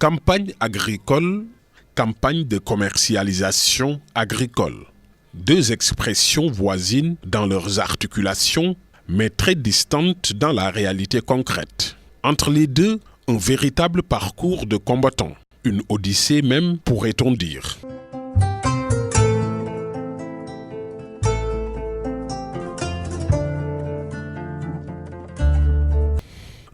Campagne agricole, campagne de commercialisation agricole. Deux expressions voisines dans leurs articulations, mais très distantes dans la réalité concrète. Entre les deux, un véritable parcours de combattants. Une odyssée même, pourrait-on dire.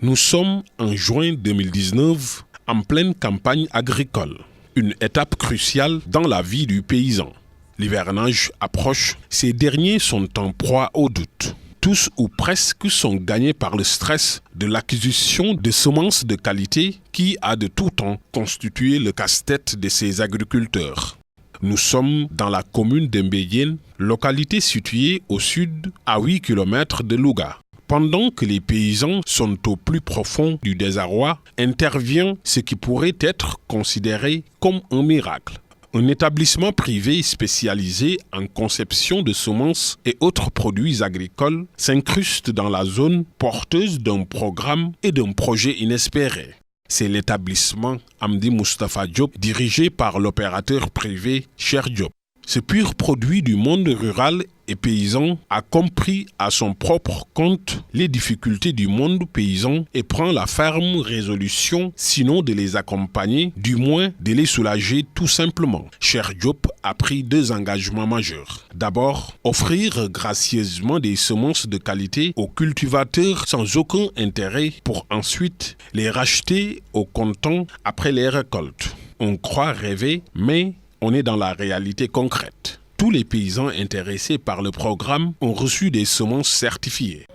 Nous sommes en juin 2019, en pleine campagne agricole. Une étape cruciale dans la vie du paysan. L'hivernage approche, ces derniers sont en proie au doute. Tous ou presque sont gagnés par le stress de l'acquisition de semences de qualité qui a de tout temps constitué le casse-tête de ces agriculteurs. Nous sommes dans la commune d'Mbédiène, localité située au sud à 8 km de Louga. Pendant que les paysans sont au plus profond du désarroi, intervient ce qui pourrait être considéré comme un miracle. Un établissement privé spécialisé en conception de semences et autres produits agricoles s'incruste dans la zone porteuse d'un programme et d'un projet inespéré. C'est l'établissement Amdi Moustapha Diop dirigé par l'opérateur privé Cheikh Diop. Ce pur produit du monde rural et paysan a compris à son propre compte les difficultés du monde paysan et prend la ferme résolution, sinon de les accompagner, du moins de les soulager tout simplement. Cheikh Diop a pris deux engagements majeurs. D'abord, offrir gracieusement des semences de qualité aux cultivateurs sans aucun intérêt pour ensuite les racheter au comptant après les récoltes. On croit rêver, mais on est dans la réalité concrète. Tous les paysans intéressés par le programme ont reçu des semences certifiées.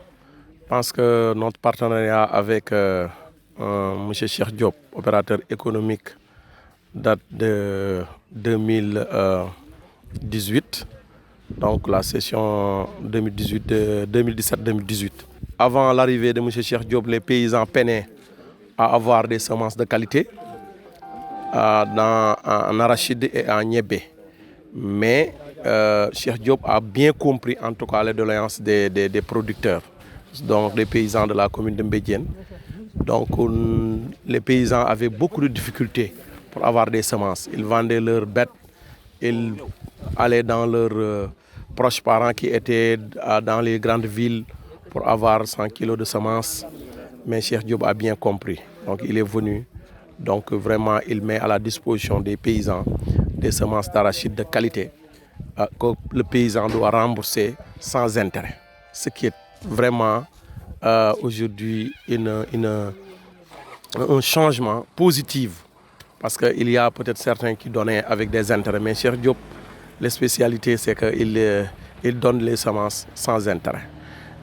Je pense que notre partenariat avec M. Cheikh Diop, opérateur économique, date de 2018, donc la session 2017-2018. Avant l'arrivée de M. Cheikh Diop, les paysans peinaient à avoir des semences de qualité en arachide et en niébé. Mais Cheikh Diop a bien compris en tout cas les doléances des producteurs, donc des paysans de la commune de Mbédiène. Donc les paysans avaient beaucoup de difficultés pour avoir des semences. Ils vendaient leurs bêtes, ils allaient dans leurs proches parents qui étaient dans les grandes villes pour avoir 100 kilos de semences. Mais Cheikh Diop a bien compris, donc il est venu. Donc vraiment, il met à la disposition des paysans des semences d'arachide de qualité que le paysan doit rembourser sans intérêt. Ce qui est vraiment aujourd'hui un changement positif. Parce qu'il y a peut-être certains qui donnaient avec des intérêts. Mais Cheikh Diop, la spécialité, c'est qu'il donne les semences sans intérêt.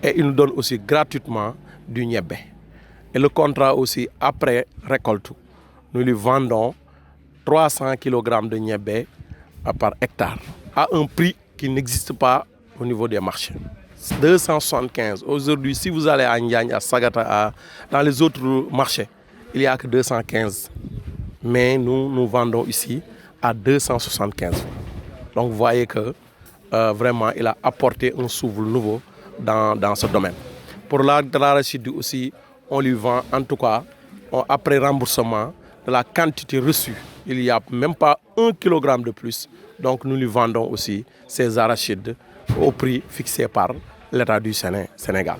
Et il nous donne aussi gratuitement du niébé. Et le contrat aussi, après récolte, nous lui vendons 300 kg de niébé par hectare à un prix qui n'existe pas au niveau des marchés. 275. Aujourd'hui, si vous allez à Ndiagne, à Sagata, dans les autres marchés, il n'y a que 215. Mais nous vendons ici à 275. Donc vous voyez que vraiment, il a apporté un souffle nouveau dans ce domaine. Pour l'arachide aussi, on lui vend en tout cas, après remboursement, de la quantité reçue. Il n'y a même pas 1 kg de plus. Donc nous lui vendons aussi ces arachides au prix fixé par l'État du Sénégal.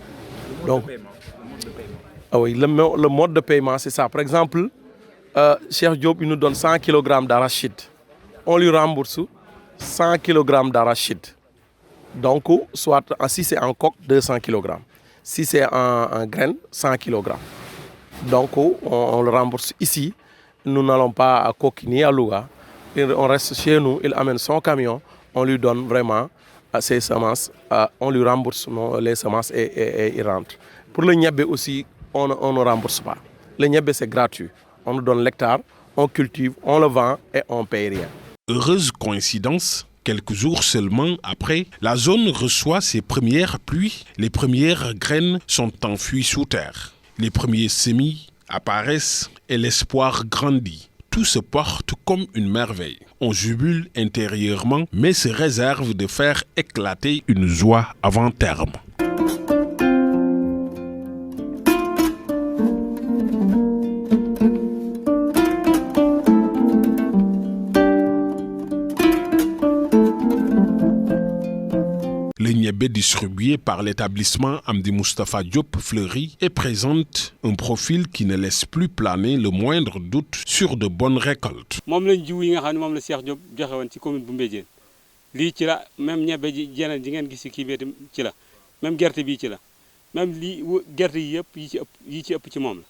Donc, oui, le mode de paiement, c'est ça. Par exemple, Cheikh Diop il nous donne 100 kg d'arachide. On lui rembourse 100 kg d'arachide. Donc, soit si c'est en coque, 200 kg. Si c'est en graines, 100 kg. Donc, on le rembourse ici. Nous n'allons pas à Kokini, à Louga. On reste chez nous, il amène son camion, on lui donne vraiment ses semences, on lui rembourse les semences et il rentre. Pour le niébé aussi, on ne rembourse pas. Le niébé, c'est gratuit. On nous donne l'hectare, on cultive, on le vend et on ne paye rien. Heureuse coïncidence, quelques jours seulement après, la zone reçoit ses premières pluies, les premières graines sont enfouies sous terre. Les premiers semis apparaissent et l'espoir grandit. Tout se porte comme une merveille. On jubile intérieurement, mais se réserve de faire éclater une joie avant terme. niébé distribué par l'établissement Amdi Moustapha Diop Fleury et présente un profil qui ne laisse plus planer le moindre doute sur de bonnes récoltes. Moom lañ jiw yi nga xam ne moom la Cheikh Diop joxe woon ci commune bu Mbédiène lii ci la même ñebe ji jeneen ji ngeen gis ci kii bi ci la même gerte bii ci la même lii gerte yi yëpp yi ci ëpp ci moom la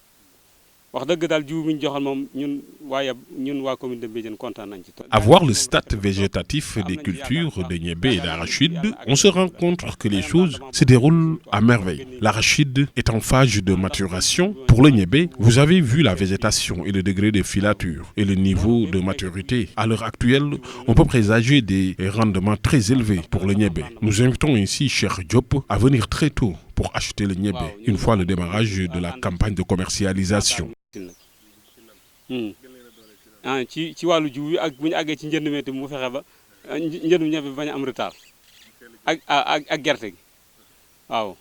wax dëgg daal jiw bi ñu joxal moom ñun waa commune de Mbédiène kontaan nañ ci. À voir le stade végétatif des cultures de niébé et d'arachide, on se rend compte que les choses se déroulent à merveille. L'arachide est en phase de maturation. Pour le niébé, vous avez vu la végétation et le degré de filature et le niveau de maturité. À l'heure actuelle, on peut présager des rendements très élevés pour le niébé. Nous invitons ici Cheikh Diop à venir très tôt pour acheter le niébé, une fois le démarrage de la campagne de commercialisation. ci wàllu jiw yi ak bu ñu àggee ci njënd mi mu fexe ba njëndum ñebe bañ a am retard ak gerte gi waaw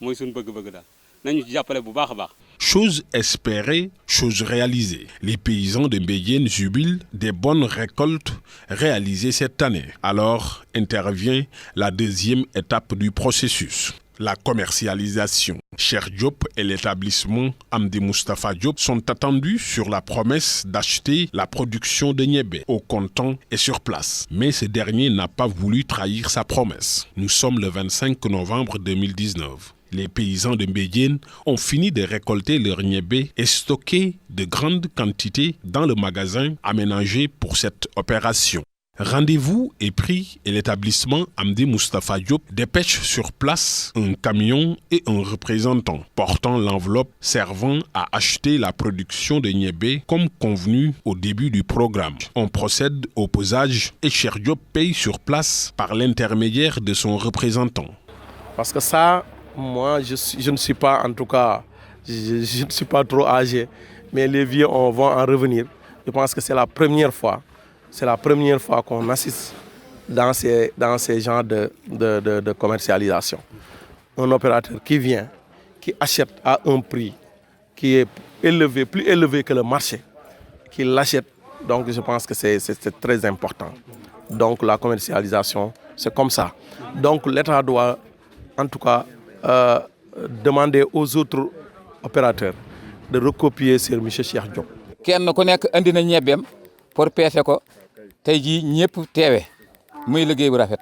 mooy suñu bëgg-bëgg daal nañu ci jàppale bu baax a baax. Chose espérée, chose réalisée. Les paysans de Mbédiène jubilent des bonnes récoltes réalisées cette année. Alors intervient la deuxième étape du processus. La commercialisation. Cheikh Diop et l'établissement Amdi Moustapha Diop sont attendus sur la promesse d'acheter la production de niébé au comptant et sur place. Mais ce dernier n'a pas voulu trahir sa promesse. Nous sommes le 25 novembre 2019. Les paysans de Mbédiène ont fini de récolter leur niébé et stocké de grandes quantités dans le magasin aménagé pour cette opération. Rendez-vous est pris et l'établissement Amdi Moustapha Diop dépêche sur place un camion et un représentant portant l'enveloppe servant à acheter la production de niébé comme convenu au début du programme. On procède au pesage et Cheikh Diop paye sur place par l'intermédiaire de son représentant. Parce que ça, moi, je ne suis pas, en tout cas, je ne suis pas trop âgé, mais les vieux vont en revenir. Je pense que c'est la première fois. C'est la première fois qu'on assiste dans ces genres de commercialisation. Un opérateur qui vient, qui achète à un prix qui est élevé, plus élevé que le marché, qui l'achète. Donc je pense que c'est très important. Donc la commercialisation, c'est comme ça. Donc l'État doit en tout cas demander aux autres opérateurs de recopier sur M. Cheikh Diop. Kenn ku nekk andi na ñebeem pour peese ko tey jii ñëpp teewe muy liggéey bu rafet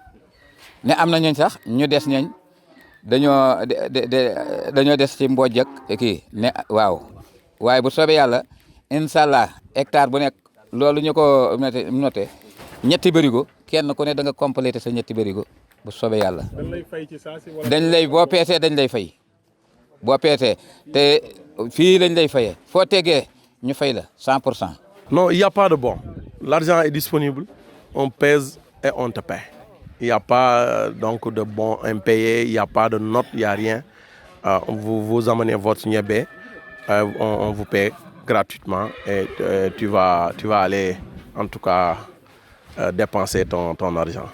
ne am na ñooñ sax ñu des ñooñ dañoo des ci mbooj ak kii ne waaw waaye bu soobee yàlla incha allah hectare bu nekk loolu ñu ko noté ñetti bërigo kenn ku ne da nga complété sa ñetti bërigo bu soobee yàlla. dañ lay boo peesee dañ lay fay boo peesee te fii lañ lay fayee foo tegee ñu fay la 100%. Non, il n'y a pas de bon. L'argent est disponible, on pèse et on te paie. Il n'y a pas donc de bon impayé, il n'y a pas de note, il n'y a rien. Vous amenez votre niébé, on vous paie gratuitement et tu vas aller en tout cas dépenser ton argent.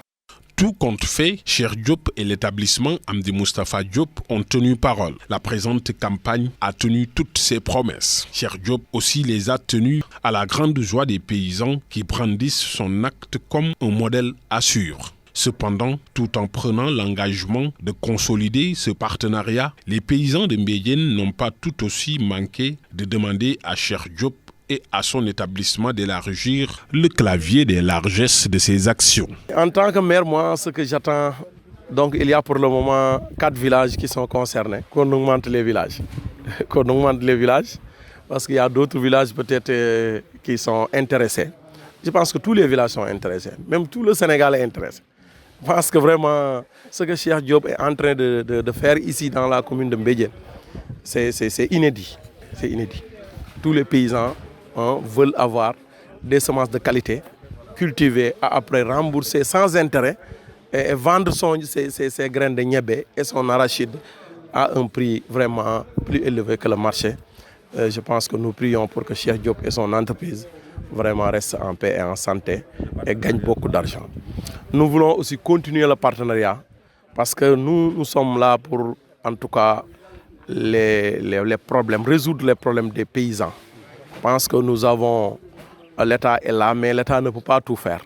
Tout compte fait, Cheikh Diop et l'établissement Amdi Moustapha Diop ont tenu parole. La présente campagne a tenu toutes ses promesses. Cheikh Diop aussi les a tenues à la grande joie des paysans qui brandissent son acte comme un modèle à suivre. Cependant, tout en prenant l'engagement de consolider ce partenariat, les paysans de Mbédiène n'ont pas tout aussi manqué de demander à Cheikh Diop et à son établissement d'élargir le clavier des largesses de ses actions. En tant que maire, moi, ce que j'attends, donc il y a pour le moment 4 villages qui sont concernés, qu'on augmente les villages. Qu'on augmente les villages, parce qu'il y a d'autres villages peut-être qui sont intéressés. Je pense que tous les villages sont intéressés, même tout le Sénégal est intéressé. Je pense que vraiment, ce que Cheikh Diop est en train de faire ici dans la commune de Mbédiène, c'est inédit. C'est inédit. Tous les paysans veulent avoir des semences de qualité, cultivées, après rembourser sans intérêt et vendre ses graines de niébé et son arachide à un prix vraiment plus élevé que le marché. Je pense que nous prions pour que Cheikh Diop et son entreprise vraiment restent en paix et en santé et gagnent beaucoup d'argent. Nous voulons aussi continuer le partenariat parce que nous sommes là pour, en tout cas, les problèmes, résoudre les problèmes des paysans. Je pense que nous avons, l'État est là, mais l'État ne peut pas tout faire.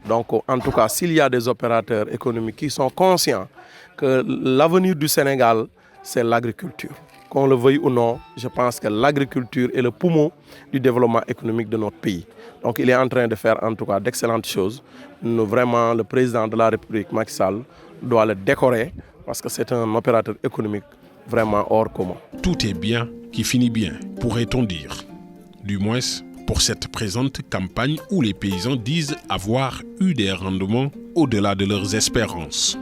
Donc, en tout cas, s'il y a des opérateurs économiques qui sont conscients que l'avenir du Sénégal, c'est l'agriculture. Qu'on le veuille ou non, je pense que l'agriculture est le poumon du développement économique de notre pays. Donc il est en train de faire en tout cas d'excellentes choses. Vraiment, le président de la République, Macky Sall, doit le décorer parce que c'est un opérateur économique vraiment hors commun. Tout est bien qui finit bien, pourrait-on dire. Du moins, pour cette présente campagne où les paysans disent avoir eu des rendements au-delà de leurs espérances.